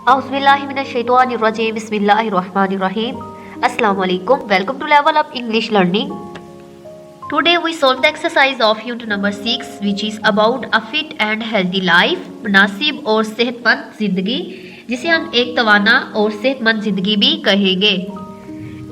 Auzubillahiminash-shaytanir-rajim. Bismillahir-rahmanir-rahim. Assalamualaikum. Welcome to Level Up English Learning. Today we solve the exercise of unit number 6, which is about a fit and healthy life. मुनासिब और सेहतमंद जिंदगी, जिसे हम एक तवाना और सेहतमंद जिंदगी भी कहेंगे।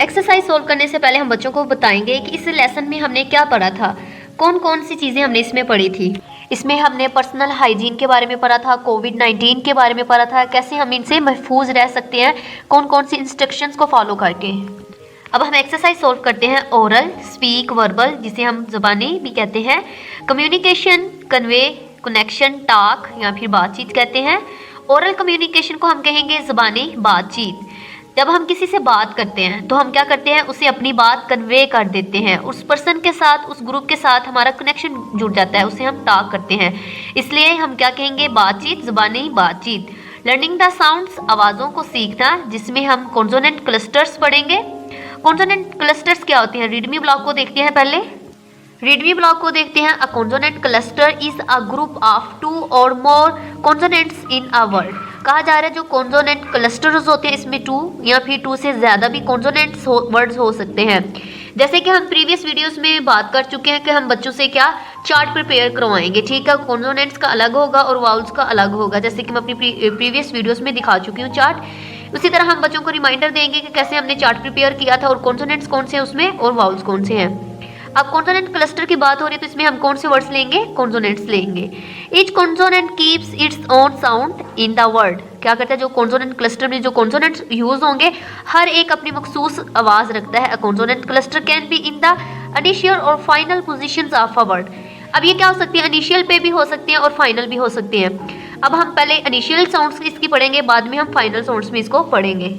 एक्सरसाइज सोल्व करने से पहले हम बच्चों को बताएंगे कि इस लेसन में हमने क्या पढ़ा था, कौन कौन सी चीज़ें हमने इसमें पढ़ी थी। इसमें हमने पर्सनल हाइजीन के बारे में पढ़ा था, कोविड-19 के बारे में पढ़ा था, कैसे हम इनसे महफूज रह सकते हैं, कौन कौन सी इंस्ट्रक्शंस को फॉलो करके। अब हम एक्सरसाइज सोल्व करते हैं। ओरल, स्पीक, वर्बल, जिसे हम ज़बानी भी कहते हैं, कम्युनिकेशन, कन्वे, कनेक्शन, टॉक या फिर बातचीत कहते हैं। ओरल कम्युनिकेशन को हम कहेंगे ज़बानी बातचीत। जब हम किसी से बात करते हैं तो हम क्या करते हैं, उसे अपनी बात कन्वे कर देते हैं, उस पर्सन के साथ, उस ग्रुप के साथ हमारा कनेक्शन जुड़ जाता है, उसे हम टॉक करते हैं। इसलिए हम क्या कहेंगे, बातचीत, ज़बानी बातचीत। लर्निंग द साउंड्स, आवाज़ों को सीखना, जिसमें हम कॉन्सोनेंट क्लस्टर्स पढ़ेंगे। कॉन्सोनेंट क्लस्टर्स क्या होते हैं, रीडमी ब्लॉक को देखते हैं पहले। रीडमी ब्लॉक को देखते हैं। अ consonant cluster is a group of 2 और मोर कॉन्सोनेंट्स इन अ वर्ड। कहा जा रहा है जो कॉन्सोनेंट क्लस्टर्स होते हैं इसमें 2 या फिर 2 से ज़्यादा भी कॉन्सोनेंट्स वर्ड्स हो सकते हैं। जैसे कि हम प्रीवियस वीडियोस में बात कर चुके हैं कि हम बच्चों से क्या चार्ट प्रिपेयर करवाएंगे, ठीक है। कॉन्सोनेंट्स का अलग होगा और वाउल्स का अलग होगा, जैसे कि मैं अपनी प्रीवियस वीडियोस में दिखा चुकी हूँ चार्ट। उसी तरह हम बच्चों को रिमाइंडर देंगे कि कैसे हमने चार्ट प्रिपेयर किया था और कॉन्सोनेंट्स कौन से हैं उसमें और वाउल्स कौन से हैं। अब कॉन्सोनेंट क्लस्टर की बात हो रही है तो इसमें हम कौन से वर्ड्स लेंगे, कॉन्सोनेंट्स लेंगे। Each consonant keeps its own sound in the word. क्या करता है, जो कॉन्सोनेंट क्लस्टर में जो कॉन्सोनेंट्स यूज होंगे हर एक अपनी मखसूस आवाज रखता है। A consonant cluster can be in the initial or final positions of a word. अब ये क्या हो सकती है, इनिशियल पे भी हो सकती हैं और फाइनल भी हो सकती हैं। अब हम पहले इनिशियल साउंड्स इसकी पढ़ेंगे, बाद में हम फाइनल साउंड्स में इसको पढ़ेंगे।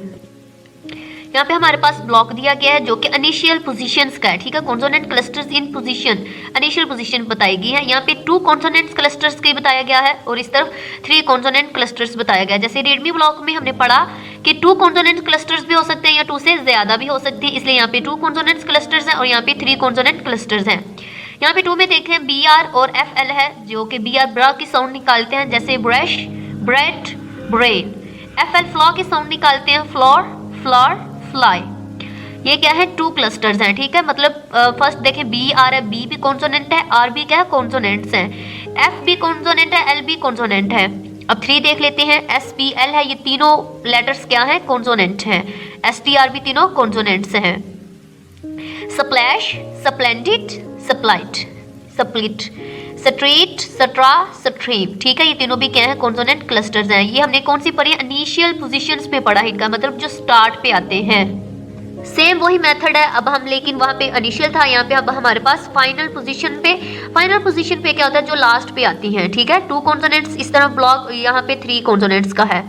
यहाँ पे हमारे पास ब्लॉक दिया गया है जो कि इनिशियल पोजीशंस का है, ठीक है। कॉन्सोनेंट क्लस्टर्स इन पोजीशन, इनिशियल पोजीशन बताई गई है। यहाँ पे 2 कॉन्सोनेंट क्लस्टर्स के बताया गया है और इस तरफ 3 कॉन्सोनेंट क्लस्टर्स बताया गया है। जैसे रीडमी ब्लॉक में हमने पढ़ा कि 2 कॉन्सोनेंट क्लस्टर्स भी हो सकते हैं या 2 से ज्यादा भी हो सकती है, इसलिए यहाँ पे 2 कॉन्सोनेंट क्लस्टर्स हैं और यहाँ पे 3 कॉन्सोनेंट क्लस्टर्स हैं। यहाँ पे 2 में देखें BR और FL है, जो कि BR ब्रा की साउंड निकालते हैं, जैसे brush, bread, brain. FL flaw की साउंड निकालते हैं, फ्लोर, फ्लावर, फ्लाई। ये क्या है, 2 क्लस्टर्स हैं, ठीक है। मतलब फर्स्ट देखें BR है, B भी कॉन्सोनेंट है, R भी क्या है, कॉन्सोनेंट्स हैं। F भी कॉन्सोनेंट है, L भी कॉन्सोनेंट है। अब 3 देख लेते हैं। SPL है, ये तीनों लेटर्स क्या हैं, कॉन्सोनेंट हैं। STR भी तीनों कॉन्सोनेंट्स हैं। Splash, splendid, splight, split, street, straw, stream, ठीक है। ये तीनों भी क्या है, कॉन्सोनेंट क्लस्टर्स हैं। ये हमने कौन सी पढ़ी है, इनिशियल पोजीशंस पे पढ़ा है, इनका मतलब जो स्टार्ट पे आते हैं। सेम वही मेथड है, अब हम लेकिन वहाँ पे इनिशियल था, यहाँ पे अब हमारे पास फाइनल पोजीशन पे। फाइनल पोजीशन पे क्या होता है, जो लास्ट पे आती हैं, ठीक है। 2 कॉन्सोनेंट्स इस तरह ब्लॉक, यहाँ पे 3 कॉन्सोनेंट्स का है।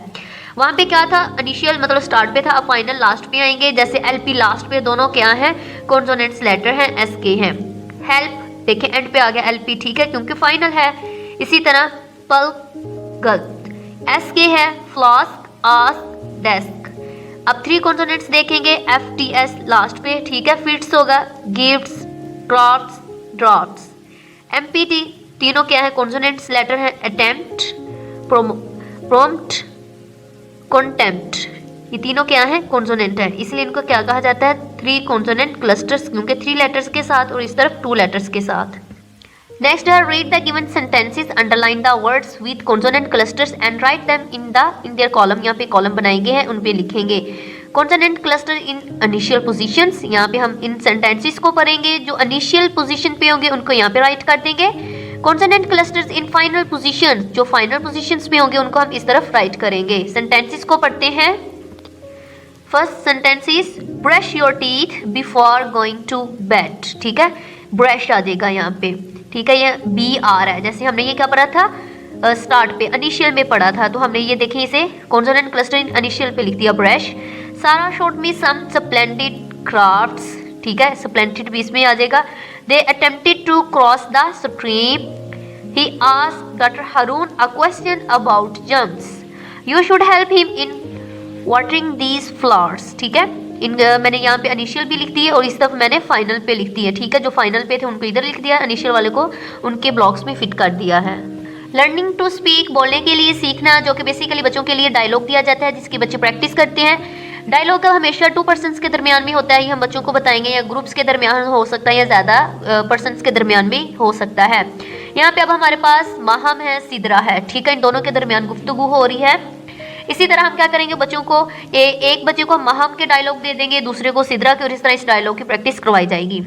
वहाँ पे क्या था, इनिशियल मतलब स्टार्ट पे था, अब फाइनल लास्ट पे आएंगे। जैसे LP लास्ट पे, दोनों क्या है, कॉन्सोनेंट्स लेटर हैं, SK हैं। हेल्प देखें एंड पे आ गया LP, ठीक है, क्योंकि फाइनल है। इसी तरह पल्प, गल्प, SK है, फ्लास्क, आस्क, डेस्क। अब 3 कॉन्सोनेंट्स देखेंगे, FTS लास्ट पे, ठीक है, फिट्स होगा, गिफ्ट्स, ड्राफ्ट्स, ड्राफ्ट्स। MPT तीनों क्या है, कॉन्सोनेंट्स लेटर है, अटेम्प्ट, प्रॉम्प्ट, कॉन्टेम्प्ट। ये तीनों क्या है, कॉन्सोनेंट है, इसलिए इनको क्या कहा जाता है, 3 कॉन्सोनेंट क्लस्टर्स, क्योंकि 3 लेटर्स के साथ और इस तरफ 2 लेटर्स के साथ। नेक्स्ट है, read the given sentences, underline the words with consonant clusters and write them in their column. यहाँ पे कॉलम बनाए गए हैं, उन पे लिखेंगे consonant cluster in initial positions. यहाँ पे हम इन सेंटेंसेस को पढ़ेंगे, जो इनिशियल पोजीशन पे होंगे उनको यहाँ पे राइट कर देंगे। Consonant clusters in final positions, जो फाइनल पोजीशंस पे होंगे उनको हम इस तरफ राइट करेंगे। सेंटेंसेस को पढ़ते हैं। First sentence is brush your teeth before going to bed, ठीक है। ब्रश आ जाएगा यहाँ पे, ठीक है। ये BR है, जैसे हमने ये क्या पढ़ा था, स्टार्ट पे इनिशियल में पढ़ा था, तो हमने ये देखें इसे कॉन्सोनेंट क्लस्टर इन इनिशियल पे लिख दिया, brush. Sara showed me some splendid crafts, ठीक है, स्प्लेंडिड भी इसमें आ जाएगा। They attempted to cross the stream, he asked doctor Haroon a question about jumps, you should help him in watering these flowers, ठीक है। मैंने यहाँ पे इनिशियल भी लिख दी है और इस तरफ मैंने फाइनल पे लिख दी है, ठीक है। जो फाइनल पे थे उनको इधर लिख दिया, इनिशियल वाले को उनके ब्लॉक्स में फिट कर दिया है। लर्निंग टू स्पीक, बोलने के लिए सीखना, जो कि बेसिकली बच्चों के लिए डायलॉग दिया जाता है जिसकी बच्चे प्रैक्टिस करते हैं। डायलॉग का हमेशा 2 पर्सन्स के दरमियान में होता है, ये हम बच्चों को बताएंगे, या ग्रुप्स के दरमियान हो सकता है या ज़्यादा पर्सन्स के दरमियान में हो सकता है। यहाँ पे अब हमारे पास माहम है, सिदरा है, ठीक है, इन दोनों के दरमियान गुफ्तगू हो रही है। इसी तरह हम क्या करेंगे, बच्चों को एक बच्चे को माहम के डायलॉग दे देंगे, दूसरे को सिदरा के, और इस तरह इस डायलॉग की प्रैक्टिस करवाई जाएगी।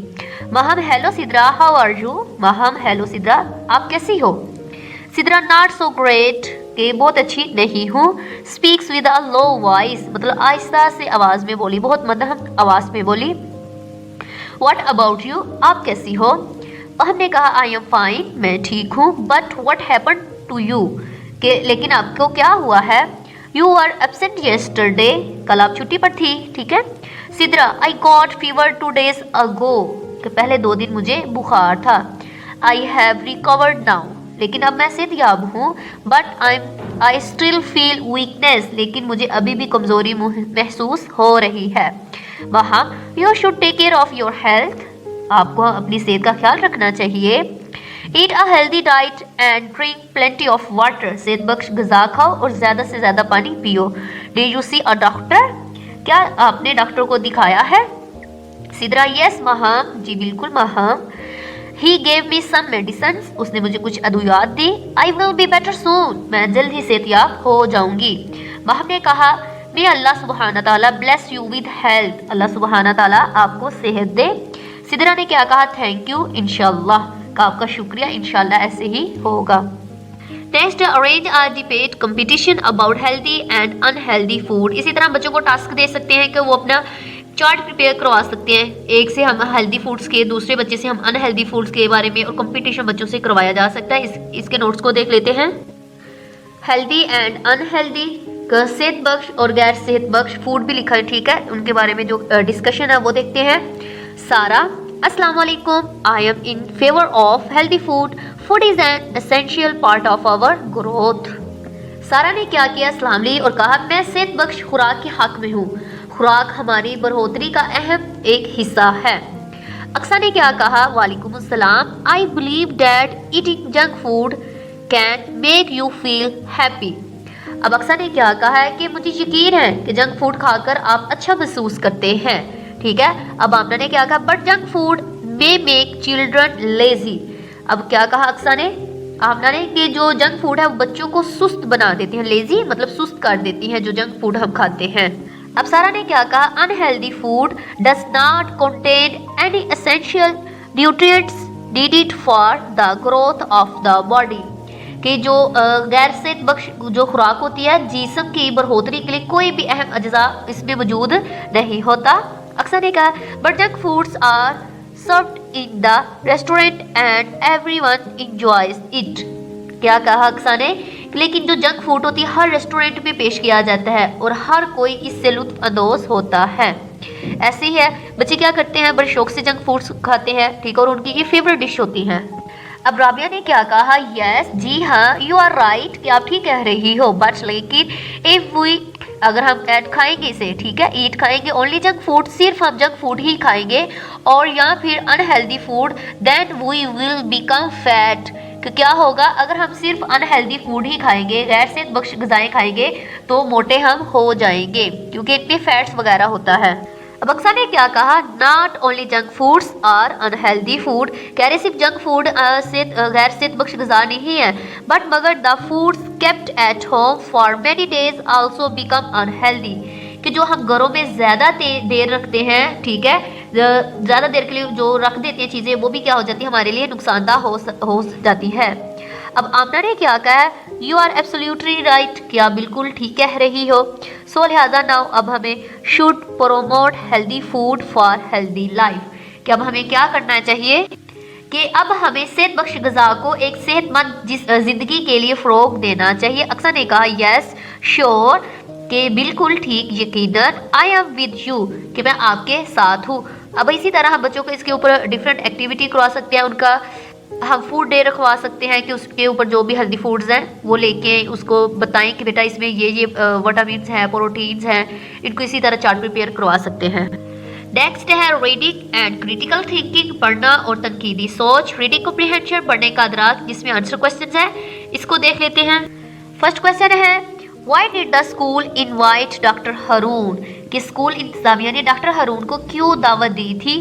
Maham, hello Sidra, how are you? Maham, hello Sidra, आप कैसी हो? सिदरा, नॉट सो ग्रेट, के बहुत अच्छी नहीं हूँ। Speaks with a low voice, मतलब आहिस्ता से आवाज में बोली, बहुत मध्यम आवाज में बोली। व्हाट अबाउट यू, आप कैसी हो? हमने कहा आई एम फाइन, मैं ठीक हूँ। But what happened to you, के लेकिन आपको क्या हुआ है? यू आर एब्सेंट येस्टरडे, कल आप छुट्टी पर थी, ठीक है। Sidra, I got fever 2 days अगो, कि पहले 2 दिन मुझे बुखार था। आई हैव रिकवर्ड नाउ, लेकिन अब मैं सेहतयाब हूँ। But I still feel weakness, लेकिन मुझे अभी भी कमजोरी महसूस हो रही है। वहाँ, you should take care of your health, आपको अपनी सेहत का ख्याल रखना चाहिए। Eat a healthy diet and drink plenty of water, सेहत बख्श गज़ा खाओ और ज़्यादा से ज़्यादा पानी पियो। Do you see a doctor, क्या आपने डॉक्टर को दिखाया है? सिदरा, यस माहम, जी बिल्कुल Maham. He gave me some medicine, उसने मुझे कुछ अद्वियात दी। I will be better soon, मैं जल्द ही सेहतयाब हो जाऊंगी। माहम ने कहा, मे अल्लाह सुब्हाना ताला ब्लेस यू विद हेल्थ, अल्लाह सुब्हाना ताला आपको सेहत दे। सिदरा ने क्या कहा? थैंक यू, इंशाल्लाह, का आपका शुक्रिया, इंशाल्लाह ऐसे ही होगा। Next, arrange a debate competition about healthy and unhealthy food. इसी तरह बच्चों को टास्क दे सकते हैं कि वो अपना चार्ट प्रिपेयर करवा सकते हैं, एक से हम हेल्दी फूड्स के, दूसरे बच्चे से हम अनहेल्दी फूड्स के बारे में, और कंपटीशन बच्चों से करवाया जा सकता है। इसके नोट्स को देख लेते हैं। हेल्दी एंड अनहेल्दी, सेहत बख्श और गैर सेहत बख्श फूड भी लिखा है, ठीक है, उनके बारे में जो डिस्कशन है वो देखते हैं। सारा, अस्सलाम वालेकुम, I am in favour of healthy food, food is an essential part of our growth. Sara ने क्या किया, सलाम ली और कहा, मैं सेहत बख्श खुराक के हक में हूँ, खुराक हमारी बढ़ोतरी का अहम एक हिस्सा है। अक्सा ने क्या कहा, वालेकुम अस्सलाम, I believe that eating junk food can make you feel happy. अब अक्सा ने क्या कहा है कि मुझे यकीन है कि जंक फूड खाकर आप अच्छा महसूस करते हैं, ठीक है। अब आमना ने क्या कहा, but junk food may make children lazy. अब क्या कहा अक्सा ने, आमना ने, कि जो जंक फूड है वो बच्चों को सुस्त बना देती है, लेजी मतलब सुस्त कर देती है जो जंक फूड हम खाते हैं। अब सारा ने क्या कहा, unhealthy food does not contain any essential nutrients needed for the growth of the body, कि जो गैर सेहत बख्श जो खुराक होती है जिस्म की बढ़ोतरी के लिए कोई भी अहम अज्जा इसमें मौजूद नहीं होता। अक्सर ने कहा, but junk foods are served in the restaurant and everyone enjoys it. क्या कहा अक्सा ने, लेकिन जो जंक फूड होती है हर रेस्टोरेंट में पेश किया जाता है और हर कोई इससे लुत्फ अंदोज होता है। ऐसे ही है, बच्चे क्या करते हैं, बड़े शौक से जंक फूड्स खाते हैं, ठीक है, और उनकी ये फेवरेट डिश होती है। अब राबिया ने क्या कहा, यस, जी हाँ, यू आर राइट, कि आप ठीक कह रही हो, बट लेकिन इफ वी, अगर हम ऐड खाएंगे इसे, ठीक है, ईट खाएंगे ओनली जंक फूड, सिर्फ हम जंक फूड ही खाएंगे, और या फिर unhealthy food, then we will become fat. कि क्या होगा, अगर हम सिर्फ अनहेल्दी फूड ही खाएंगे, गैर सेहत बख्श ग़िज़ाएं खाएंगे, तो मोटे हम हो जाएंगे, क्योंकि इनमें फैट्स वगैरह होता है। अब अक्सा ने क्या कहा, not only junk foods are unhealthy food, कह रहे सिर्फ जंक फूड से गैर सेहत बख्श ग़िज़ा नहीं है, बट मगर the foods kept at home for many days also become unhealthy, कि जो हम घरों में ज़्यादा देर रखते हैं, ठीक है, ज़्यादा देर के लिए जो रख देते हैं चीज़ें, वो भी क्या हो जाती है, हमारे लिए नुकसानदा हो जाती है। अब आमना ने क्या कहा, यू आर एब्सोल्युटली राइट, क्या बिल्कुल ठीक कह रही हो। सो लिहाजा नाउ अब हमें should promote healthy food for healthy life, कि अब हमें क्या करना चाहिए, कि अब हमें सेहत बख्श ग़िज़ा को एक सेहतमंद ज़िंदगी के लिए फ़रोग़ देना चाहिए। अक्सर ने कहा, यस श्योर, कि बिल्कुल ठीक, यकीनन, आई एम विद यू, कि मैं आपके साथ हूँ। अब इसी तरह हम बच्चों को इसके ऊपर डिफरेंट एक्टिविटी करवा सकते हैं, उनका हम फूड डे रखवा सकते हैं, कि उसके ऊपर जो भी हेल्दी फूड्स हैं वो लेके उसको बताएं कि बेटा इसमें ये विटामिन्स हैं, प्रोटीन्स हैं, इनको इसी तरह चार्ट प्रिपेयर करवा सकते हैं। नेक्स्ट है रीडिंग एंड क्रिटिकल थिंकिंग, पढ़ना और तनकीदी सोच। रीडिंग कॉम्प्रिहेंशन, पढ़ने का अदराक जिसमें आंसर क्वेश्चंस हैं। इसको देख लेते हैं। फर्स्ट क्वेश्चन है why did the school invite doctor Haroon, कि स्कूल इंतजामिया ने डॉक्टर हारून को क्यों दावत दी थी।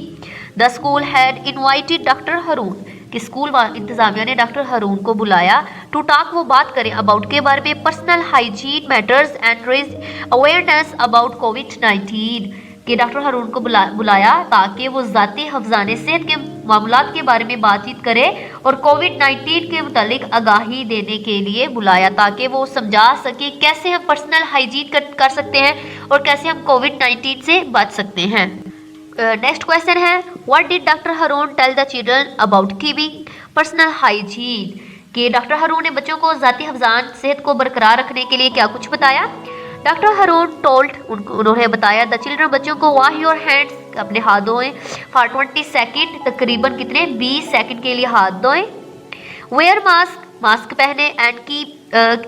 The school had invited doctor Haroon, कि स्कूल इंतजामिया ने डॉक्टर हारून को बुलाया टू टॉक, वो बात करें अबाउट के बारे में, personal hygiene matters and raise awareness about कोविड-19, कि डॉक्टर हारून को बुलाया ताकि वो ज़ाती हफ्ज़ाने सेहत के मामलात के बारे में बातचीत करे और कोविड-19 के मुतालिक आगाही देने के लिए बुलाया, ताकि वो समझा सके कैसे हम पर्सनल हाइजीन कर सकते हैं और कैसे हम कोविड-19 से बच सकते हैं। नेक्स्ट क्वेश्चन है what did doctor Haroon tell the children about keeping personal hygiene, कि डॉक्टर हारून ने बच्चों को ज़ाती हफ्ज़ान सेहत को बरकरार रखने के लिए क्या कुछ बताया। डॉक्टर हारून टोल्ड, उन्होंने बताया द चिल्ड्रन, बच्चों को वॉश योर हैंड्स, अपने हाथ धोएं, फॉर 20 सेकेंड, तकरीबन कितने 20 सेकेंड के लिए हाथ धोएं, वेयर मास्क, मास्क पहने, एंड कीप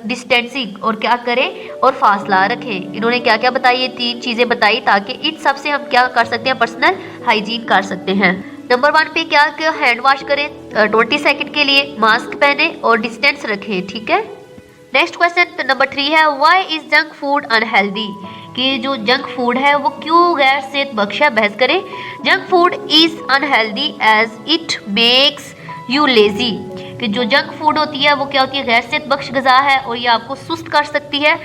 डिस्टेंसिंग, और क्या करें और फासला रखें। इन्होंने क्या क्या बताई, ये 3 चीज़ें बताई ताकि इन सब से हम क्या कर सकते हैं, पर्सनल हाइजीन कर सकते हैं। नंबर 1 पे क्या कि हैंड वॉश करें 20 सेकेंड के लिए, मास्क पहने और डिस्टेंस रखें, ठीक है। नेक्स्ट क्वेश्चन नंबर 3 है why is junk food unhealthy, कि जो जंक फूड है वो क्यों गैर सेहत बख्श है, बहस करें। Junk food is unhealthy as it makes you lazy, कि जो जंक फूड होती है वो क्या होती है, गैर सेहत बख्श ग़िज़ा है और ये आपको सुस्त कर सकती है।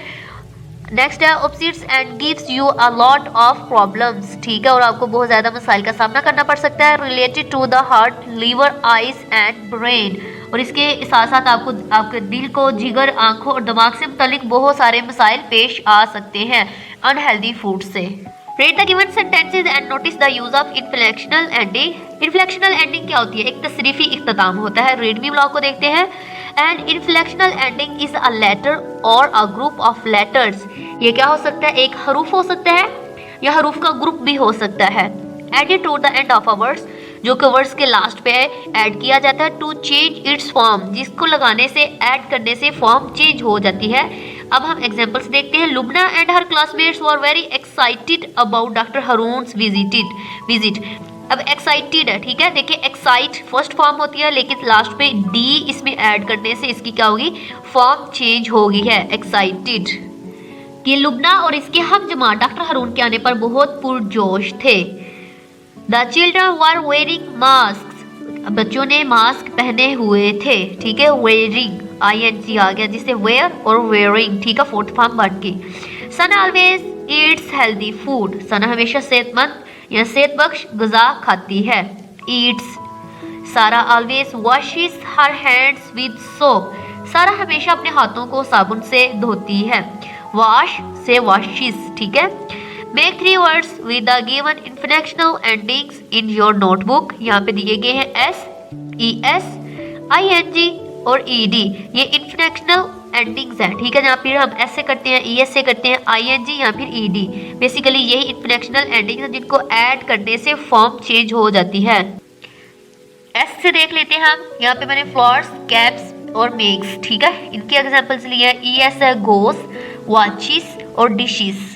नेक्स्ट है upsets and gives you a lot of problems, ठीक है, और आपको बहुत ज़्यादा मसाइल का सामना करना पड़ सकता है, related to the heart, liver, eyes and brain, और इसके साथ साथ आपको आपके दिल को, जिगर, आंखों और दिमाग से मुतालिक बहुत सारे मसाइल पेश आ सकते हैं अनहेल्दी फूड से। Read the given sentences and notice the use of inflectional ending. Inflectional ending क्या होती है, एक तसरीफी इख्तिताम होता है। रीड मी ब्लॉग को देखते हैं। And inflectional ending is a letter or a group of letters, ये क्या हो सकता है, एक हरूफ हो सकता है या हरूफ का ग्रुप भी हो सकता है। Added to the end of a words, जो कि वर्ड्स के लास्ट पे ऐड किया जाता है। टू चेंज इट्स फॉर्म, जिसको लगाने से, ऐड करने से फॉर्म चेंज हो जाती है। अब हम एग्जांपल्स देखते हैं। Lubna and her classmates were very excited about doctor Haroon's visit. अब एक्साइटेड है, ठीक है, देखिए एक्साइट फर्स्ट फॉर्म होती है, लेकिन लास्ट पे डी इसमें ऐड करने से इसकी क्या होगी, फॉर्म चेंज हो गई है, एक्साइटेड। कि लुबना और इसके हम जमात डॉक्टर हारून के आने पर बहुत पुरजोश थे। The children were wearing mask, बच्चों ने मास्क पहने हुए थे, ठीक है, वेयरिंग ING आ गया, जिससे वेयर और वेयरिंग, ठीक है, फोर्थ फॉर्म बन गई। सना ऑलवेज ईट्स हेल्दी फूड, सना हमेशा सेहतमंद या सेहत बख्श ग़िज़ा खाती है, ईट्स। सारा always washes her hands with soap, सारा हमेशा अपने हाथों को साबुन से धोती है, वॉश से वॉशिस, ठीक है। Make 3 words with the given inflectional endings in your notebook, यहाँ पे दिए गए हैं S, ES, ING और ED, ये इन्फ्लेक्शनल एंडिंग्स है, ठीक है, जहाँ फिर हम S से करते हैं, ES से करते हैं, ING या फिर ED, बेसिकली यही इन्फ्लेक्शनल एंडिंग्स हैं जिनको ऐड करने से फॉर्म चेंज हो जाती है। S से देख लेते हैं हम, यहाँ पे मैंने फ्लावर्स, कैप्स और मेक्स, ठीक है, इनके एग्जाम्पल्स लिए हैं। ES है गोस, वॉचिस और डिशेस।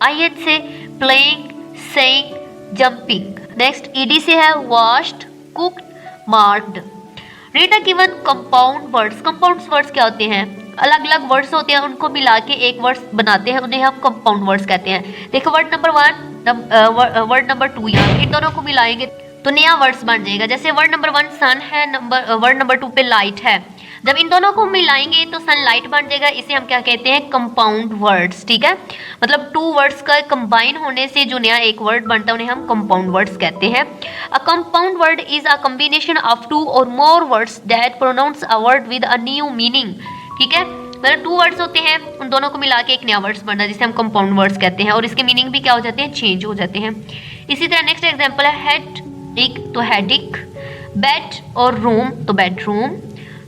IN से playing, saying, jumping. Next ED से है washed, cooked, marked. Read the given compound words, compound words क्या होते हैं, अलग अलग वर्ड्स होते हैं, उनको मिला के एक वर्ड्स बनाते हैं, उन्हें हम कंपाउंड वर्ड्स कहते हैं। देखो वर्ड नंबर 1, वर्ड नंबर 2, यहाँ इन दोनों को मिलाएंगे तो नया वर्ड्स बन जाएगा। जैसे वर्ड नंबर 1 सन है, वर्ड नंबर 2 पे लाइट है, जब इन दोनों को मिलाएंगे तो सनलाइट बन जाएगा, इसे हम क्या कहते हैं, कंपाउंड वर्ड्स, ठीक है, मतलब 2 वर्ड्स का कंबाइन होने से जो नया एक वर्ड बनता है उन्हें हम कंपाउंड वर्ड्स कहते हैं। A compound word is a combination of 2 और more words that pronounce a word with a new meaning, ठीक है, मतलब 2 वर्ड्स होते हैं, उन दोनों को मिला के एक नया वर्ड्स बनना, जिसे हम कंपाउंड वर्ड्स कहते हैं, और इसके मीनिंग भी क्या हो जाते हैं, चेंज हो जाते हैं। इसी तरह नेक्स्ट एग्जाम्पल है हेड एक तो हेडिक, बेड और रूम तो bedroom,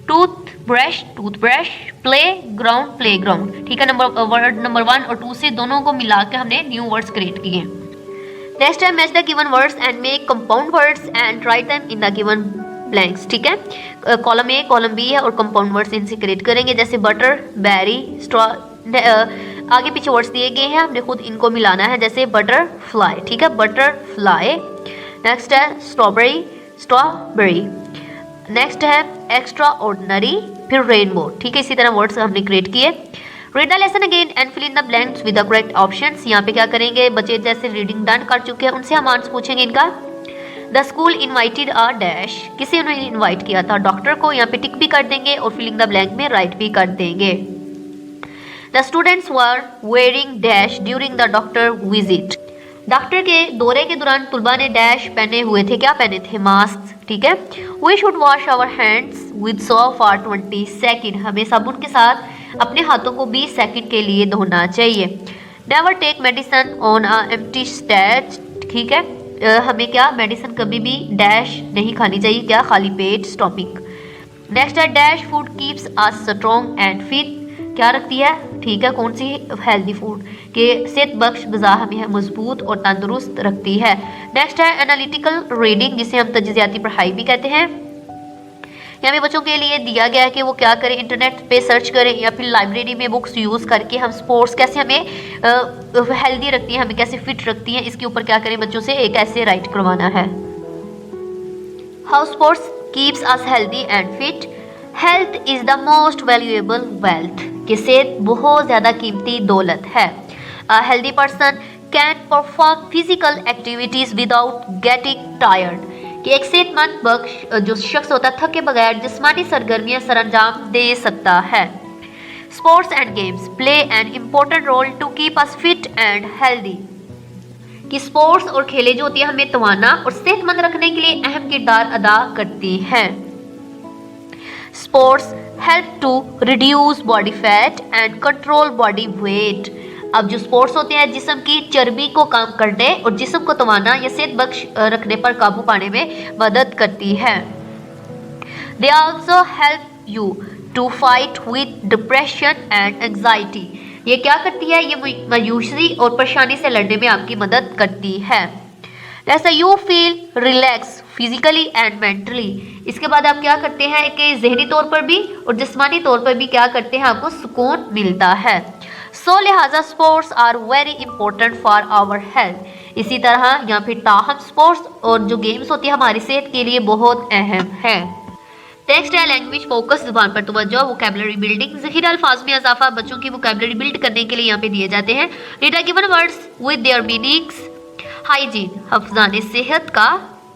tooth brush toothbrush, play ground playground, ठीक है, वर्ड नंबर 1 और 2 से दोनों को मिला के हमने न्यू वर्ड्स क्रिएट किए। नेक्स्ट है match the given words and make compound words and write them in the given blanks, ठीक है, कॉलम A कॉलम B है और कंपाउंड वर्ड्स इनसे क्रिएट करेंगे, जैसे बटर, बेरी, स्ट्रॉ, आगे पीछे वर्ड्स दिए गए हैं, हमने खुद इनको मिलाना है, जैसे बटर फ्लाई, ठीक है, बटर फ्लाई। नेक्स्ट है स्ट्रॉबेरी, स्ट्रॉबेरी। नेक्स्ट है एक्स्ट्रा ऑर्डिनरी, फिर रेनबो, ठीक है, इसी तरह वर्ड्स हमने क्रिएट किए। Read the lesson again and fill in the blanks with the correct options. यहाँ पे क्या करेंगे, बच्चे जैसे रीडिंग डन कर चुके हैं उनसे हम आंसर पूछेंगे इनका। The school invited a dash, किसी ने इन्वाइट किया था डॉक्टर को, यहाँ पे टिक भी कर देंगे और फिलिंग द ब्लैंक में राइट भी कर देंगे। The students were wearing dash during the doctor visit, doctor के दौरे के दौरान तुलबा ने डैश पहने हुए थे, क्या पहने थे, मास्क, ठीक है। We should wash our hands with soap for 20 second, हमें साबुन के साथ अपने हाथों को 20 सेकंड के लिए धोना चाहिए। Never take medicine on a empty stomach, ठीक है, हमें क्या मेडिसिन कभी भी डैश नहीं खानी चाहिए, क्या, खाली पेट, स्टॉपिंग। नेक्स्ट है dash food keeps us strong and fit, क्या रखती है, ठीक है, कौन सी, हेल्दी फूड के सेहत बख्श ग़िज़ा हमें मजबूत और तंदुरुस्त रखती है। नेक्स्ट है एनालिटिकल रीडिंग, जिसे हम तजिज़ियाती पढ़ाई भी कहते हैं। यहाँ पे बच्चों के लिए दिया गया है कि वो क्या करें, इंटरनेट पे सर्च करें या फिर लाइब्रेरी में बुक्स यूज़ करके हम स्पोर्ट्स कैसे हमें हेल्दी रखती हैं, हमें कैसे फिट रखती हैं, इसके ऊपर क्या करें, बच्चों से एक ऐसे राइट करवाना है। How sports keeps us healthy and fit, health is the most valuable wealth, कि सेहत बहुत ज़्यादा कीमती दौलत है। A healthy person can perform physical activities without getting tired, कि एक सेहतमंद बख्श जो शख्स होता है थके बगैर जिस्मानी सरगर्मियां सरअंजाम दे सकता है। Sports and games play an important role to keep us fit and healthy, कि स्पोर्ट्स और खेलें जो होती है हमें तवाना और सेहतमंद रखने के लिए अहम किरदार अदा करती हैं। Sports help to reduce body fat and control body weight, अब जो स्पोर्ट्स होते हैं जिस्म की चर्बी को कम करने और जिस्म को तवाना या सेहत बख्श रखने पर काबू पाने में मदद करती है। They also help you to fight with depression and anxiety, ये क्या करती है, ये मायूसी और परेशानी से लड़ने में आपकी मदद करती है। जैसा you feel relax physically and mentally, इसके बाद आप क्या करते हैं कि जहनी तौर पर भी और जिस्मानी तौर पर भी क्या करते हैं, आपको सुकून मिलता है। सो लिहाजा sports are very important for our health, इसी तरह यहाँ फिर ताहम स्पोर्ट्स और जो गेम्स होती है हमारी सेहत के लिए बहुत अहम है। नेक्स्ट है लैंग्वेज फोकस, जुबान पर तवज्जो, वोकैबुलरी बिल्डिंग, ज़ख़ीरा अल्फाज में इजाफा, बच्चों की वोकैबुलरी बिल्ड करने के लिए यहाँ पे दिए जाते हैं। Read the given words with their meanings. Hygiene, हफ्ज़ाने सेहत का,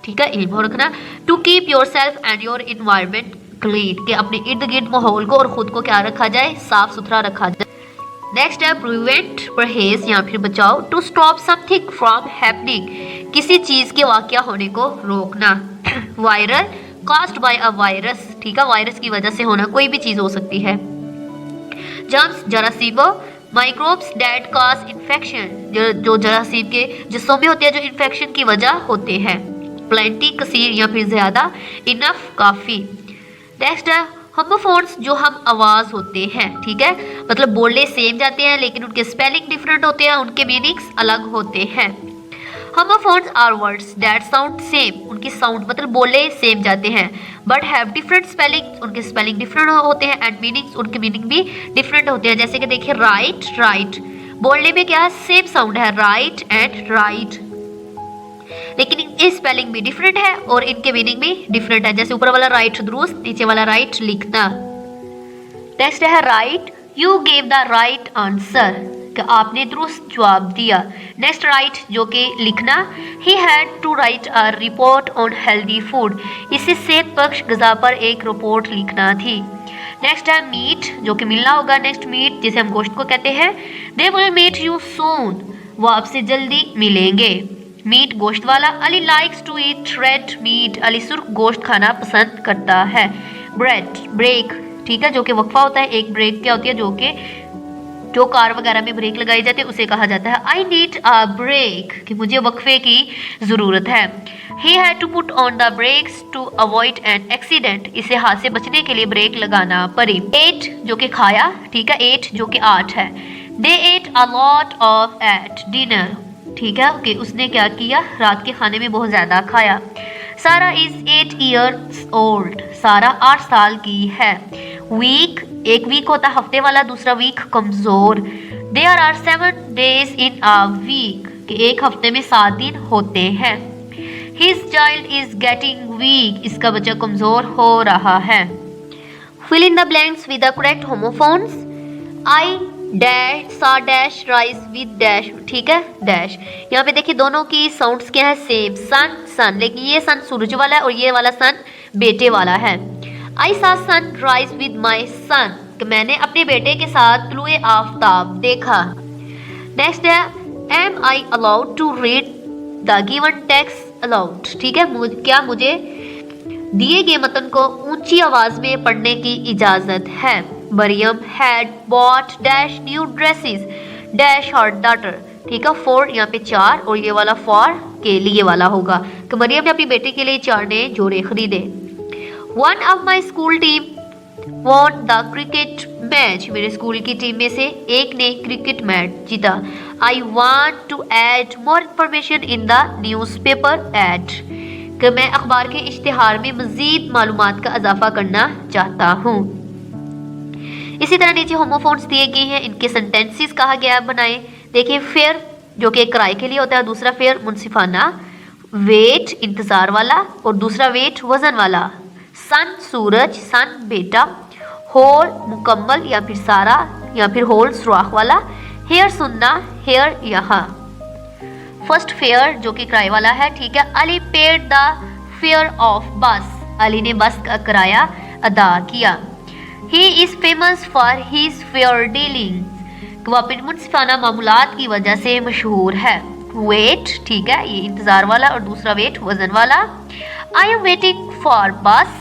ठीक है, इल्म हो रखना। To keep yourself and your environment clean, कि अपने इर्द गिर्द माहौल को और ख़ुद को क्या रखा जाए, साफ सुथरा रखा जाए। नेक्स्ट है प्रिवेंट, परहेज या फिर बचाओ। To stop something from happening, किसी चीज़ के वाक़या होने को रोकना। Viral, caused by a virus, ठीक है, वायरस की वजह से होना, कोई भी चीज़ हो सकती है। जर्म्स, जरासीमों। माइक्रोब्स दैट कॉज इन्फेक्शन, जो जरासीम के जिस्मों में होते हैं जो इन्फेक्शन की वजह होते हैं। प्लेंटी, कसीर या फिर ज़्यादा। इनफ, काफ़ी। नेक्स्ट है होमोफोन्स, जो हम आवाज़ होते हैं, ठीक है, मतलब बोलने सेम जाते हैं लेकिन उनके स्पेलिंग डिफरेंट होते हैं, उनके मीनिंग्स अलग होते हैं। Homophones are words that sound same, उनकी साउंड मतलब बोले सेम जाते हैं, बट हैव डिफरेंट स्पेलिंग, उनके स्पेलिंग डिफरेंट होते हैं, एंड मीनिंग्स, उनके मीनिंग भी डिफरेंट होते हैं। जैसे कि देखिए राइट, राइट बोलने में क्या सेम साउंड है, राइट एंड राइट, लेकिन इनकी स्पेलिंग भी डिफरेंट है और इनके मीनिंग भी डिफरेंट है। जैसे ऊपर वाला राइट दुरुस्त, नीचे वाला राइट लिखना। नेक्स्ट है right, you gave the right answer, कि आपने दुरुस्त जवाब दिया। नेक्स्ट राइट, जो कि लिखना। He had to write a report on healthy food, इसे सेहत बख्श ग़िज़ा पर एक रिपोर्ट लिखना थी। नेक्स्ट है मीट, जो कि मिलना होगा। नेक्स्ट मीट, जिसे हम गोश्त को कहते हैं। They will meet you soon, वो आपसे जल्दी मिलेंगे। मीट, गोश्त वाला। Ali likes to eat red meat, Ali सुर्ख गोश्त खाना पसंद करता है। ब्रेड, ब्रेक, ठीक है, जो कि वक्फा होता है। एक ब्रेक क्या होती है, जो कार वगैरह में ब्रेक लगाई जाती है उसे कहा जाता है आई नीड अ ब्रेक, कि मुझे वक्फे की ज़रूरत है। He had to put on the brakes to avoid an accident, इसे हाथ से बचने के लिए ब्रेक लगाना पड़ी। 8, जो कि खाया, ठीक है, 8 जो कि 8 है। They ate a lot of at dinner, ठीक है, कि उसने क्या किया, रात के खाने में बहुत ज़्यादा खाया। सारा इज 8 years old, सारा 8 साल की है। वीक, एक वीक होता है हफ्ते वाला, दूसरा वीक कमज़ोर। There are 7 days in a week, कि एक हफ्ते में 7 दिन होते हैं। His child is getting weak, इसका बच्चा कमज़ोर हो रहा है। Fill in the blanks with the correct homophones. I dash सा डैश राइस विद डैश, ठीक है, डैश। यहाँ पे देखिए दोनों की साउंड्स क्या है, सेम, सन सन, लेकिन ये सन सूरज वाला है और ये वाला सन बेटे वाला है। आई सा सन राइज विद माई सन, मैंने अपने बेटे के साथ तुलुए आफताब देखा। नेक्स्ट है am I allowed to read the given text aloud, ठीक है, क्या मुझे दिए गए मतन को ऊंची आवाज में पढ़ने की इजाजत है। Maryam had bought dash new dresses dash her daughter, ठीक है, 4 यहाँ पे 4 और ये वाला फॉर के लिए वाला होगा कि मरियम ने अपनी बेटी के लिए 4 नए जोड़े खरीदे। One of my school team won the cricket match, मेरे स्कूल की टीम में से एक ने क्रिकेट मैच जीता। I want to add more information in the newspaper ad, कि मैं अखबार के इश्तिहार में मजीद मालूमात का इजाफा करना चाहता हूँ। इसी तरह नीचे होमोफोन्स दिए गए हैं, इनके सेंटेंसेस कहा गया है बनाए। देखिए फेयर जो कि किराए के लिए होता है, दूसरा फेयर मुनसिफाना, वेट इंतजार वाला और दूसरा वेट वजन वाला, सन सूरज, सन बेटा, होल मुकम्मल या फिर सारा या फिर होल सुराख वाला, हेयर सुनना, हेयर यहाँ। फर्स्ट फेयर जो कि किराए वाला है, ठीक है। Ali paid the fair of बस, अली ने बस का किराया अदा किया। He is famous for his fair dealings, वह अपने मुनसिफाना मामूलात की वजह से मशहूर है। वेट, ठीक है, ये इंतजार वाला और दूसरा वेट वजन वाला। आई एम वेटिंग फॉर बस,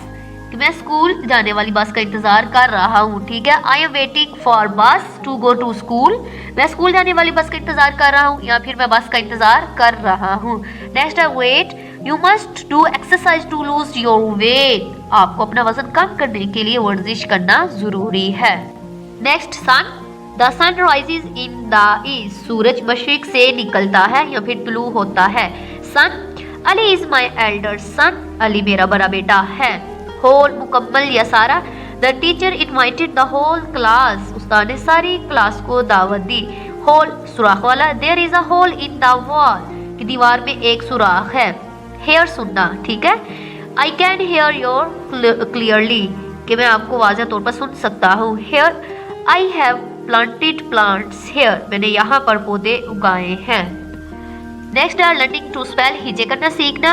कि मैं स्कूल जाने वाली बस का इंतजार कर रहा हूँ, ठीक है। आई एम वेटिंग फॉर बस टू गो टू स्कूल, मैं स्कूल जाने वाली बस का इंतजार कर रहा हूँ या फिर मैं बस का इंतजार कर रहा हूँ। नेक्स्ट है weight, you must do exercise to lose your weight, आपको अपना वजन कम करने के लिए वर्जिश करना जरूरी है। Next sun, the sun rises in the east, सूरज मशरिक से निकलता है या फिर तुलू होता है। Son, Ali is my elder son, Ali मेरा बड़ा बेटा है। होल मुकम्मल या सारा, the teacher invited the whole class, उस्ताद ने सारी क्लास को दावत दी। होल सुराख वाला, there is a hole in the wall, कि दीवार में एक सुराख है। हेयर सुनना, ठीक है। I can hear your clearly, कि मैं आपको वाज़ह तौर पर सुन सकता हूँ। Here, I have planted plants here, मैंने यहाँ पर पौधे उगाए हैं। नेक्स्ट है लर्निंग टू स्पेल, हिजे करना सीखना।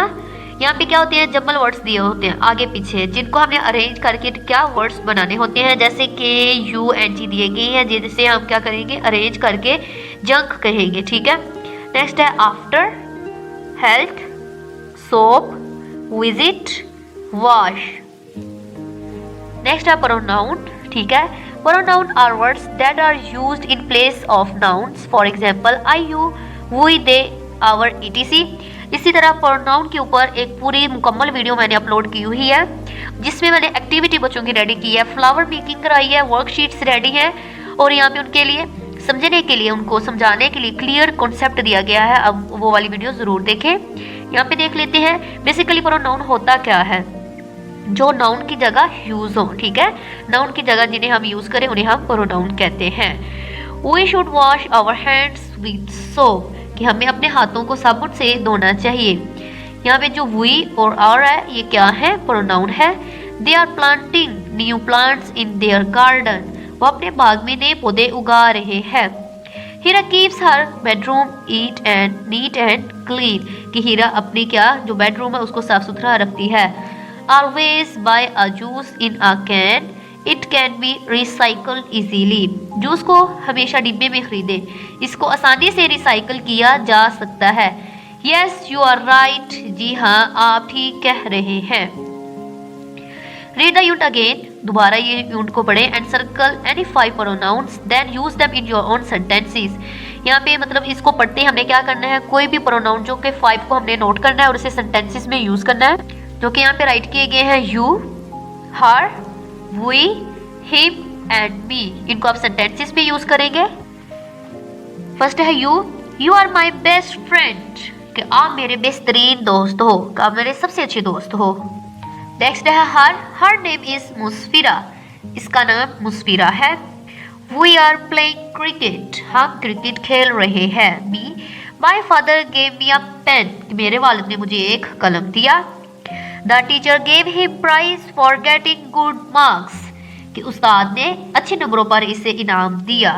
यहाँ पे क्या होते हैं, जम्बल वर्ड्स दिए होते हैं आगे पीछे, जिनको हमने अरेंज करके क्या वर्ड्स बनाने होते हैं, जैसे के यू एन जी दिए गए हैं, जिनसे हम क्या करेंगे, अरेंज करके जंक कहेंगे, ठीक है। नेक्स्ट है after, health, soap, visit, wash. Next है प्रोनाउन, ठीक है। Pronoun are words that are used in place of nouns, for example I, you, we, they, our, etc. इसी तरह प्रोनाउन के ऊपर एक पूरी मुकम्मल वीडियो मैंने अपलोड की हुई है, जिसमें मैंने एक्टिविटी बच्चों की रेडी की है, फ्लावर मेकिंग कराई है, वर्कशीट्स रेडी हैं और यहाँ पे उनके लिए समझने के लिए, उनको समझाने के लिए क्लियर कॉन्सेप्ट दिया गया है। अब वो वाली वीडियो ज़रूर देखें। यहाँ पे देख लेते हैं बेसिकली प्रोनाउन होता क्या है। जो नाउन की जगह यूज़ हो, ठीक है, नाउन की जगह जिन्हें हम यूज़ करें उन्हें हम प्रोनाउन कहते हैं। We should wash our hands with soap, कि हमें अपने हाथों को साबुन से धोना चाहिए। यहाँ पे जो वी और आर है ये क्या है, प्रोनाउन है। They are planting new plants in their garden, वो अपने बाग में नए पौधे उगा रहे हैं। Hira keeps her bedroom neat and clean, कि हीरा अपनी क्या जो बेडरूम है उसको साफ सुथरा रखती है। Always buy a juice in a can, it can be recycled easily, juice को हमेशा डिब्बे में खरीदें, इसको आसानी से रिसाइकल किया जा सकता है। यस यू आर राइट, जी हाँ आप ठीक कह रहे हैं। रीड द यूनिट अगेन, दोबारा ये यूनिट को पढ़ें and circle any 5 pronouns then use them in your own sentences. यहाँ पे मतलब इसको पढ़ते हमने क्या करना है, कोई भी प्रोनाउन जो कि 5 को हमने नोट करना है और इसे सेंटेंसेस में यूज करना है, जो कि यहाँ पे राइट किए गए हैं, you, her, we, him and me, इनको आप सेंटेंसेस में यूज करेंगे। फर्स्ट है you are my best friend, कि आप मेरे बेहतरीन दोस्त हो, कि आप मेरे सबसे अच्छे दोस्त हो। नेक्स्ट है हर नेम इज मुस्फिरा, इसका नाम मुस्फिरा है। वी आर प्लेइंग क्रिकेट, हम क्रिकेट खेल रहे हैं। Me, my father gave me a pen, मेरे वालिद ने मुझे एक कलम दिया। The teacher gave him prize for getting good marks, कि उस्ताद ने अच्छे नंबरों पर इसे इनाम दिया।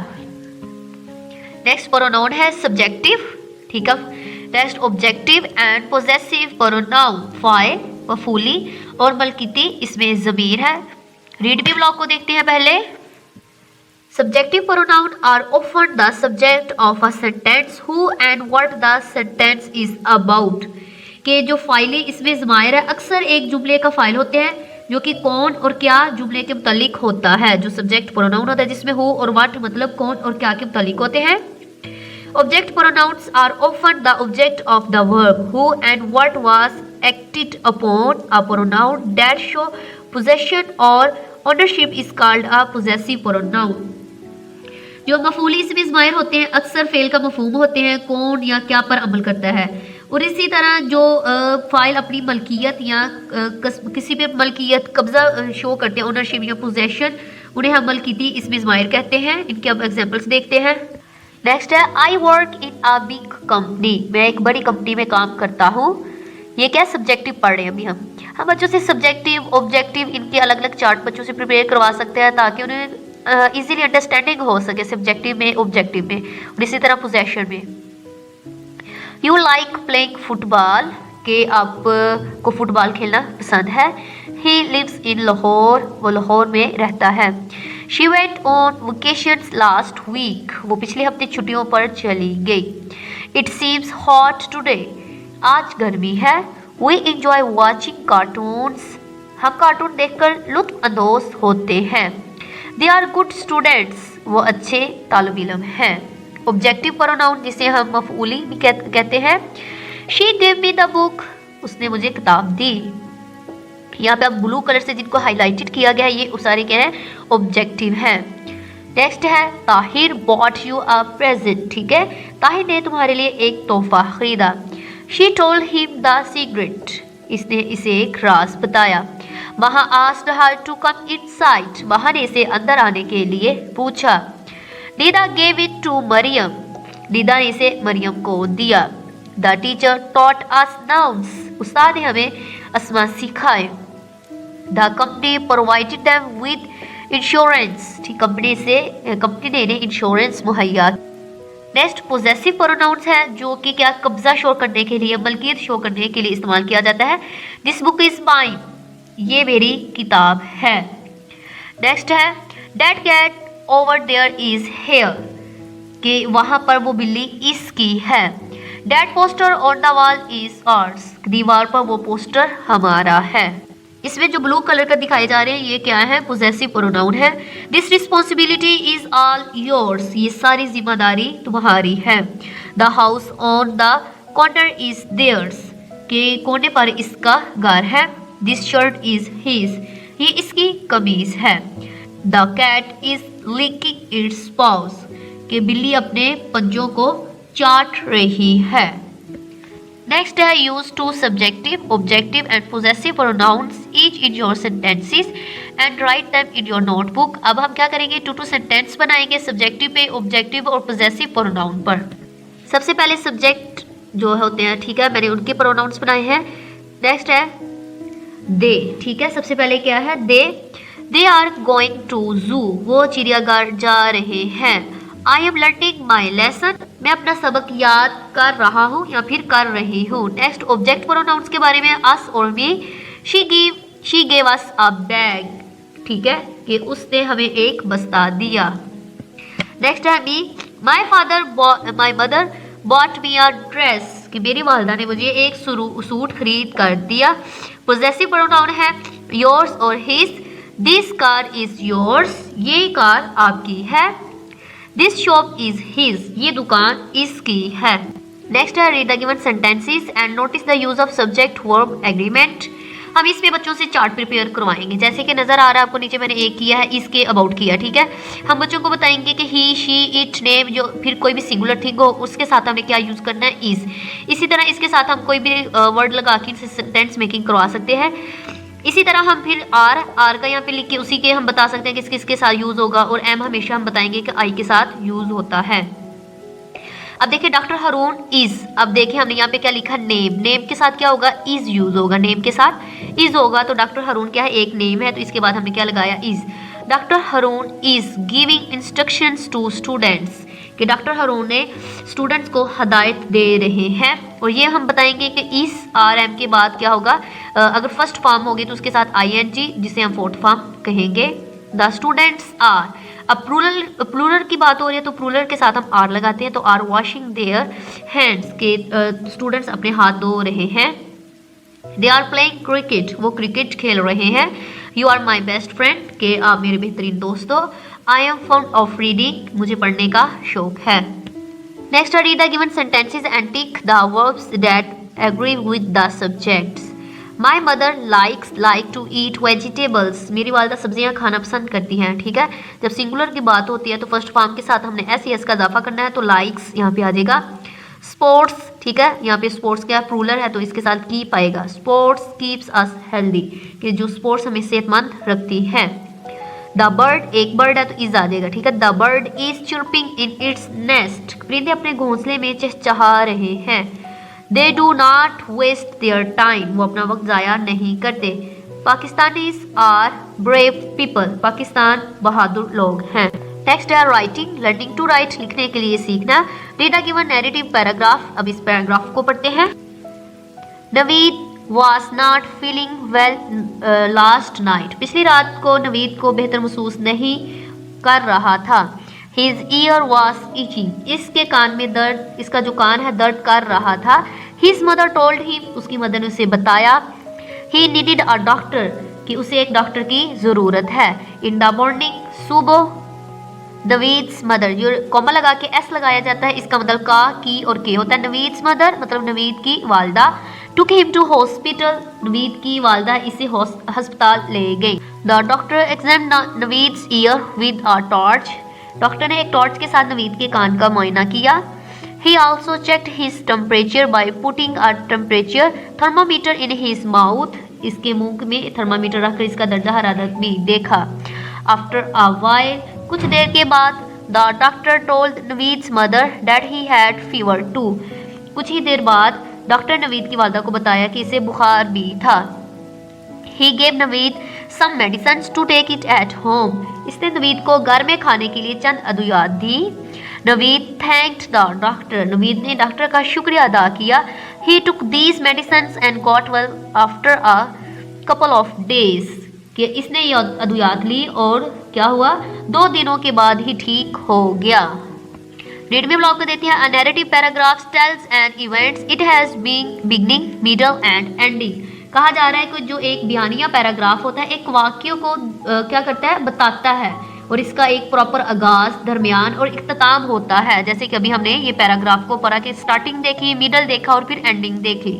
नेक्स्ट प्रोनाउन है सब्जेक्टिव, ठीक है। Next objective and possessive pronoun, फाइल, मफूली और मलकिती, इसमें ज़मीर है। रीड मी ब्लॉग को देखते हैं पहले। Subjective pronoun are often the subject of a sentence who and what the sentence is about। के जो फाइलें इसमें ज़मायर है अक्सर एक जुमले का फाइल होते हैं जो कि कौन और क्या जुमले के मुतालिक होता है। जो सब्जेक्ट प्रोनाउन होता है जिसमें हु और व्हाट मतलब कौन और क्या के मुतालिक होते हैं। Object pronouns are often the object of the verb who and what was acted upon। A pronoun that show possession or ownership is called a possessive pronoun। जो मफूली इसमें ज़मायर होते हैं अक्सर फेल का मफहूम होते हैं कौन या क्या पर अमल करता है। और इसी तरह जो फाइल अपनी मलकियत या किसी पे मलकियत कब्जा शो करते हैं, ओनरशिप या पोजेशन, उन्हें हम मलकिती इसमें ज़मायर कहते हैं। इनके अब एग्जांपल्स देखते हैं। नेक्स्ट है I work in a big company. मैं एक बड़ी कंपनी में काम करता हूँ। ये क्या सब्जेक्टिव पढ़ रहे हैं अभी हम बच्चों से सब्जेक्टिव ऑब्जेक्टिव इनके अलग अलग चार्ट बच्चों से प्रिपेयर करवा सकते हैं ताकि उन्हें इजीली अंडरस्टैंडिंग हो सके सब्जेक्टिव में, ऑब्जेक्टिव में और इसी तरह पोजेशन में। यू लाइक प्लेइंग फुटबॉल, के आपको फुटबॉल खेलना पसंद है। ही लिव्स इन लाहौर, वो लाहौर में रहता है। She went on vacations last week, वो पिछले हफ्ते छुट्टियों पर चली गई। इट सीम्स हॉट टुडे, आज गर्मी है। वी इंजॉय वॉचिंग कार्टून्स, हम कार्टून देखकर लुत्फ अंदोज होते हैं। दे आर गुड स्टूडेंट्स, वो अच्छे तालिब इल्म हैं। ऑब्जेक्टिव प्रोनाउन जिसे हम मफऊली भी कहते हैं। She gave me the book, उसने मुझे किताब दी। यहाँ पे अब ब्लू कलर से जिनको हाईलाइटेड किया गया है ये सारे क्या है ऑब्जेक्टिव है। नेक्स्ट है Tahir bought you a present, ठीक है। ताहिर ने तुम्हारे लिए एक तोहफा खरीदा। She told him the secret, इसने इसे एक राज बताया। Maha asked her to come inside, Maha ने इसे अंदर आने के लिए पूछा। Nida gave it to Maryam, Nida ने इसे मरियम को दिया। The teacher taught us nouns, उस्ताद ने हमें अस्मा सिखाए। The company provided them with insurance, ठीक कंपनी ने इन्हें इंश्योरेंस मुहैया। नेक्स्ट पोजेसिव प्रोनाउंस है जो कि क्या कब्जा शो करने के लिए, मलकियत शो करने के लिए इस्तेमाल किया जाता है। दिस बुक इज माइन, ये मेरी किताब है। नेक्स्ट है that cat over there is hers, कि वहां पर वो बिल्ली इसकी है। That poster on the wall is ours, दीवार पर वो पोस्टर हमारा है। इसमें जो ब्लू कलर का दिखाए जा रहे हैं ये क्या है पोजेसिव प्रोनाउन है। This responsibility is all yours, ये सारी जिम्मेदारी तुम्हारी है। The house on the corner is theirs, के कोने पर इसका घर है। दिस शर्ट इज हिज, ये इसकी कमीज है। The cat is licking its paws, के बिल्ली अपने पंजों को चाट रही है। नेक्स्ट है use two subjective objective and possessive pronouns each in your sentences and write them in your notebook. अब हम क्या करेंगे टू सेंटेंस बनाएंगे सब्जेक्टिव पे, ऑब्जेक्टिव और पोजेसिव प्रोनाउन पर। सबसे पहले सब्जेक्ट जो होते हैं, ठीक है, मैंने उनके प्रोनाउंस बनाए हैं। नेक्स्ट है दे, ठीक है। सबसे पहले क्या है दे आर गोइंग टू जू, वो चिड़ियाघर जा रहे हैं। I am learning my lesson, मैं अपना सबक याद कर रहा हूँ या फिर कर रही हूँ। नेक्स्ट ऑब्जेक्ट प्रोनाउंस के बारे में अस और me. She gave us a bag, ठीक है, कि उसने हमें एक बस्ता दिया। नेक्स्ट है me, my mother bought me a dress, कि मेरी वालदा ने मुझे एक सूट खरीद कर दिया। पोजेसिव प्रोनाउन है योर्स और his. This car is yours, ये कार आपकी है। दिस शॉप इज हिज, ये दुकान इसकी है। नेक्स्ट है read the given sentences and notice the use of subject verb agreement. हम इसमें बच्चों से चार्ट प्रिपेयर करवाएंगे, जैसे कि नजर आ रहा है आपको नीचे मैंने एक किया है, इसके अबाउट किया, ठीक है। हम बच्चों को बताएंगे कि ही शी इट नेम, जो फिर कोई भी सिंगुलर थिंग हो उसके साथ हमने क्या यूज करना है इज। इसी तरह इसके साथ हम कोई भी वर्ड लगा के इनसे सेंटेंस मेकिंग करवा सकते हैं। इसी तरह हम फिर आर का यहाँ पे लिख के उसी के हम बता सकते हैं किस किस के साथ यूज होगा, और एम हमेशा हम बताएंगे कि आई के साथ यूज होता है। अब देखिए डॉक्टर हारून इज, अब देखिए हमने यहाँ पे क्या लिखा नेम, नेम के साथ क्या होगा इज यूज होगा, नेम के साथ इज होगा, तो डॉक्टर हारून क्या है एक नेम है, तो इसके बाद हमने क्या लगाया is. Doctor Haroon is giving instructions to students, कि डॉक्टर हारून ने स्टूडेंट्स को हदायत दे रहे हैं। और ये हम बताएंगे कि इस RM के बाद क्या होगा, अगर फर्स्ट फॉर्म होगी तो उसके साथ ING, जिसे हम फोर्थ फॉर्म कहेंगे। द स्टूडेंट्स आर, अब प्लूरल की बात हो रही है तो प्लूरल के साथ हम आर लगाते हैं, तो आर वॉशिंग देयर हैंड्स, के स्टूडेंट्स अपने हाथ धो रहे हैं। दे आर प्लेइंग क्रिकेट, वो क्रिकेट खेल रहे हैं। You are my best friend, के आप मेरे बेहतरीन दोस्त हो। I am fond of reading, मुझे पढ़ने का शौक है। Next read the given sentences and tick the verbs that agree with the subjects. My mother like to eat vegetables, मेरी वालदा सब्जियां खाना पसंद करती हैं। ठीक है, जब सिंगुलर की बात होती है तो फर्स्ट फॉर्म के साथ हमने SES का इजाफा करना है, तो लाइक्स यहाँ पे आ जाएगा। स्पोर्ट्स, ठीक है, यहाँ पे स्पोर्ट्स क्या प्लूरल है तो इसके साथ कीप आएगा। स्पोर्ट्स कीप्स अस हेल्दी, कि जो स्पोर्ट्स हमें सेहतमंद रखती है। द बर्ड, एक बर्ड है तो इज आ जाएगा। ठीक है, the bird is chirping in its nest, परिंदे अपने घोंसले में चहचहा रहे हैं। They do not waste their time, वो अपना वक्त ज़ाया नहीं करते। Pakistanis are brave people, Pakistan बहादुर लोग हैं। नेक्स्ट है राइटिंग, लर्निंग टू राइट, लिखने के लिए सीखना। Read a given narrative paragraph, अब इस पैराग्राफ को पढ़ते हैं। Naveed was not feeling well last night, पिछली रात को नवीद को बेहतर महसूस नहीं कर रहा था। His ear was itching, इसके कान में दर्द, इसका जो कान है दर्द कर रहा था। His mother told him, उसकी मदर ने उसे बताया। He needed a doctor, कि उसे एक डॉक्टर की ज़रूरत है। In the morning, सुबह। नवीद्स मदर, जो कॉमा लगा के S लगाया जाता है, इसका मतलब का, की और के होता है। नवीद्स मदर मतलब नवीद की वालदा। took him to hospital, Naveed की वालदा इसे अस्पताल ले गई। The doctor examined नवीद्स ear with a torch, doctor ने एक टॉर्च के साथ नवीद के कान का मुआयना किया। He also checked his temperature by putting a temperature thermometer in his mouth, इसके मुंह में थर्मामीटर रखकर इसका दर्जा हरारत भी देखा। After a while, कुछ देर के बाद, the doctor told नवीद्स mother that he had fever too, कुछ ही देर बाद डॉक्टर नवीद की वालदा को बताया कि इसे बुखार भी था। He gave Naveed some medicines to take it at home, इसने नवीद को घर में खाने के लिए चंद अद्वियात दी। Naveed thanked the doctor, Naveed ने डॉक्टर का शुक्रिया अदा किया। He took these medicines and got well after a couple of days, कि इसने ये अद्वियात ली और क्या हुआ, 2 दिनों के बाद ही ठीक हो गया। रीड में ब्लॉक को देते हैं। A narrative paragraph tells an events, it has beginning, middle and ending, कहा जा रहा है कि जो एक बयानिया पैराग्राफ होता है एक वाक्य को क्या करता है, बताता है, और इसका एक प्रॉपर आगाज, दरमियान और इख्तिताम होता है। जैसे कि अभी हमने ये पैराग्राफ को पढ़ा कि स्टार्टिंग देखी, मिडल देखा और फिर एंडिंग देखी।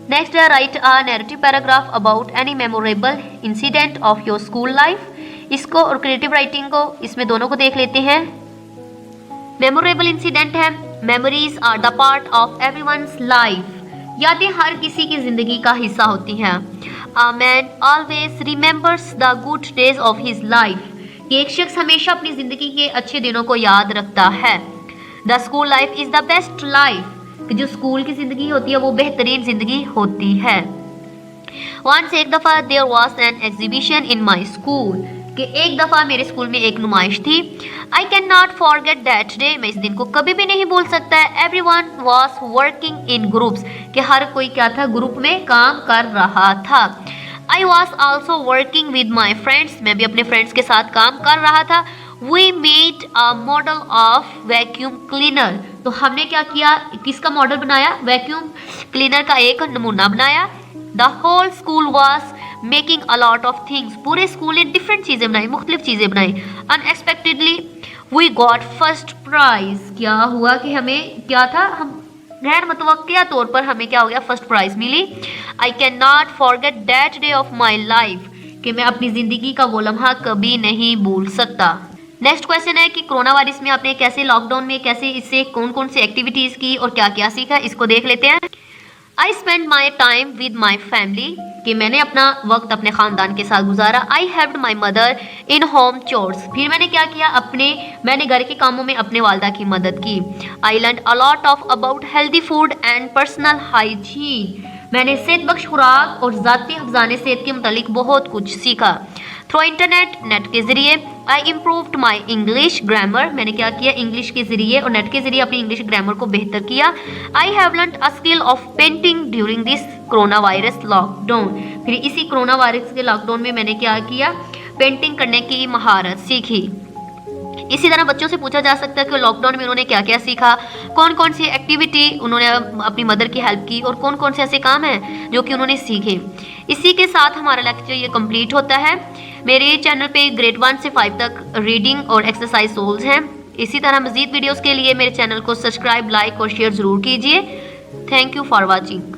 नेक्स्ट है right a narrative paragraph about any memorable incident of your school life. इसको और क्रिएटिव राइटिंग को, इसमें दोनों को देख लेते हैं। मेमोरेबल इंसिडेंट है, memories are the part of everyone's life, यादें हर किसी की जिंदगी का हिस्सा होती हैं। A man always remembers the good days of his life, कि एक शख्स हमेशा अपनी जिंदगी के अच्छे दिनों को याद रखता है। The school life is the best life, कि जो स्कूल की जिंदगी होती है वो बेहतरीन जिंदगी होती है। वंस, एक दफ़ा, there was an exhibition in my school, कि एक दफ़ा मेरे स्कूल में एक नुमाइश थी। I can not forget that day, मैं इस दिन को कभी भी नहीं भूल सकता है। Every one was working in groups, कि हर कोई क्या था, ग्रुप में काम कर रहा था। I was also working with my friends, मैं भी अपने फ्रेंड्स के साथ काम कर रहा था। We made a model of vacuum cleaner, तो हमने क्या किया, किसका मॉडल बनाया, वैक्यूम क्लीनर का एक नमूना बनाया। The whole school was making a lot of things, पूरे स्कूल ने डिफरेंट चीज़ें बनाई, मुख्तलिफ चीज़ें बनाई। Unexpectedly we got first prize, क्या हुआ कि हमें क्या था, हम गैर मुतवक्किया तौर पर हमें क्या हो गया, फर्स्ट प्राइज मिली। I can not forget that day of my life, कि मैं अपनी ज़िंदगी का वो लम्हा कभी नहीं भूल सकता। नेक्स्ट क्वेश्चन है कि कोरोना वायरस में आपने कैसे, लॉकडाउन में कैसे इससे कौन कौन सी एक्टिविटीज़ की और क्या क्या सीखा, इसको देख लेते हैं। I spend my time with my family, कि मैंने अपना वक्त अपने ख़ानदान के साथ गुजारा। आई helped my mother in home chores, फिर मैंने क्या किया, मैंने घर के कामों में अपने वालदा की मदद की। I learn a lot of about healthy food and personal hygiene, मैंने सेहत बख्श खुराक और ज़ाती हफ्ज़ाने सेहत के मुतालिक बहुत कुछ सीखा। थ्रू इंटरनेट, नेट के ज़रिए। आई इम्प्रूव्ड माई इंग्लिश ग्रामर, मैंने क्या किया, इंग्लिश के ज़रिए और नेट के ज़रिए अपनी इंग्लिश ग्रामर को बेहतर किया। I have learned a skill of painting during this corona virus lockdown, फिर इसी कोरोना वायरस के लॉकडाउन में मैंने क्या किया, पेंटिंग करने की महारत सीखी। इसी तरह बच्चों से पूछा जा सकता है कि लॉकडाउन में उन्होंने क्या क्या सीखा, कौन कौन सी एक्टिविटी उन्होंने अपनी मदर की हेल्प की और कौन कौन से ऐसे काम हैं जो कि उन्होंने सीखे। इसी के साथ हमारा लेक्चर ये कंप्लीट होता है। मेरे चैनल पे ग्रेड 1 से 5 तक रीडिंग और एक्सरसाइज सोल्स हैं। इसी तरह मज़ीद वीडियोज़ के लिए मेरे चैनल को सब्सक्राइब, लाइक और शेयर ज़रूर कीजिए। Thank you for watching.